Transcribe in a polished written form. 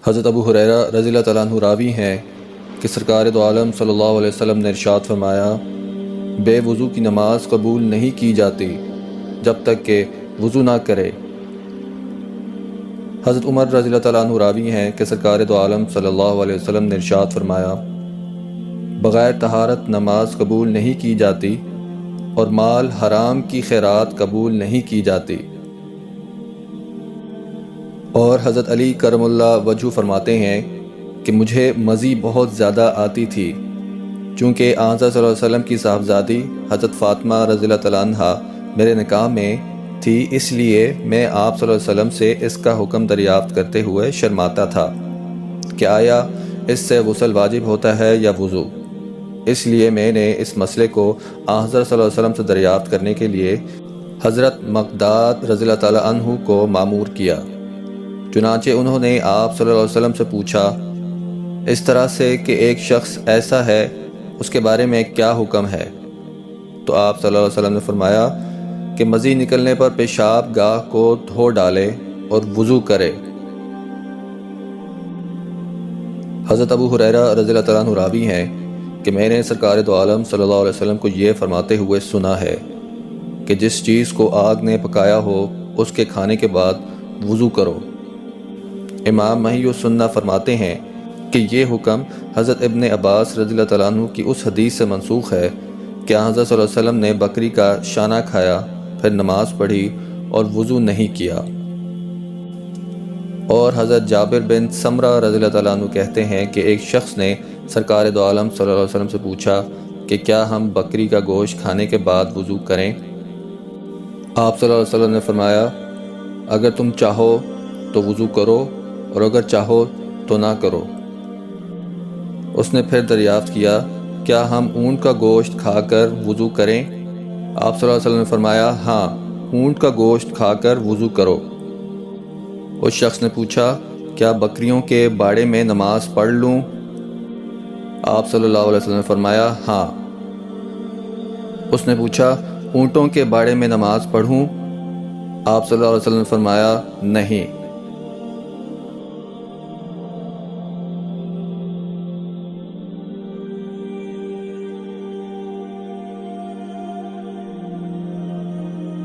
حضرت ابو ہریرہ رضی اللہ تعالیٰ عنہ راوی ہیں کہ سرکار دو عالم صلی اللہ علیہ وسلم نے ارشاد فرمایا، بے وضو کی نماز قبول نہیں کی جاتی جب تک کہ وضو نہ کرے۔ حضرت عمر رضی اللہ تعالیٰ عنہ راوی ہیں کہ سرکار دو عالم صلی اللہ علیہ وسلم نے ارشاد فرمایا، بغیر طہارت نماز قبول نہیں کی جاتی اور مال حرام کی خیرات قبول نہیں کی جاتی۔ اور حضرت علی کرم اللہ وجہہ فرماتے ہیں کہ مجھے مزی بہت زیادہ آتی تھی، چونکہ آن صلی اللہ علیہ وسلم کی صاحبزادی حضرت فاطمہ رضی اللہ تعالیٰ عنہا میرے نکاح میں تھی، اس لیے میں آپ صلی اللہ علیہ وسلم سے اس کا حکم دریافت کرتے ہوئے شرماتا تھا کہ آیا اس سے غسل واجب ہوتا ہے یا وضو۔ اس لیے میں نے اس مسئلے کو آن حضرت صلی اللہ علیہ وسلم سے دریافت کرنے کے لیے حضرت مقداد رضی اللہ تعالیٰ عنہ کو مامور کیا۔ چنانچہ انہوں نے آپ صلی اللہ علیہ وسلم سے پوچھا اس طرح سے کہ ایک شخص ایسا ہے، اس کے بارے میں کیا حکم ہے؟ تو آپ صلی اللہ علیہ وسلم نے فرمایا کہ مزی نکلنے پر پیشاب گاہ کو دھو ڈالے اور وضو کرے۔ حضرت ابو ہریرہ رضی اللہ تعالیٰ عنہ راوی ہیں کہ میں نے سرکار دو عالم صلی اللہ علیہ وسلم کو یہ فرماتے ہوئے سنا ہے کہ جس چیز کو آگ نے پکایا ہو اس کے کھانے کے بعد وضو کرو۔ امام محی السنہ فرماتے ہیں کہ یہ حکم حضرت ابن عباس رضی اللہ تعالیٰ عنہ کی اس حدیث سے منسوخ ہے کہ حضرت صلی اللہ علیہ وسلم نے بکری کا شانہ کھایا، پھر نماز پڑھی اور وضو نہیں کیا۔ اور حضرت جابر بن سمرہ رضی اللہ تعالیٰ عنہ کہتے ہیں کہ ایک شخص نے سرکار دو عالم صلی اللہ علیہ وسلم سے پوچھا کہ کیا ہم بکری کا گوشت کھانے کے بعد وضو کریں؟ آپ صلی اللہ علیہ وسلم نے فرمایا، اگر تم چاہو تو وضو کرو اور اگر چاہو تو نہ کرو۔ اس نے پھر دریافت کیا، کیا ہم اونٹ کا گوشت کھا کر وضو کریں؟ آپ صلی اللہ علیہ وسلم نے فرمایا، ہاں، اونٹ کا گوشت کھا کر وضو کرو۔ اس شخص نے پوچھا، کیا بکریوں کے باڑے میں نماز پڑھ لوں؟ آپ صلی اللہ علیہ وسلم نے فرمایا، ہاں۔ اس نے پوچھا، اونٹوں کے باڑے میں نماز پڑھوں؟ آپ صلی اللہ علیہ وسلم نے فرمایا، نہیں۔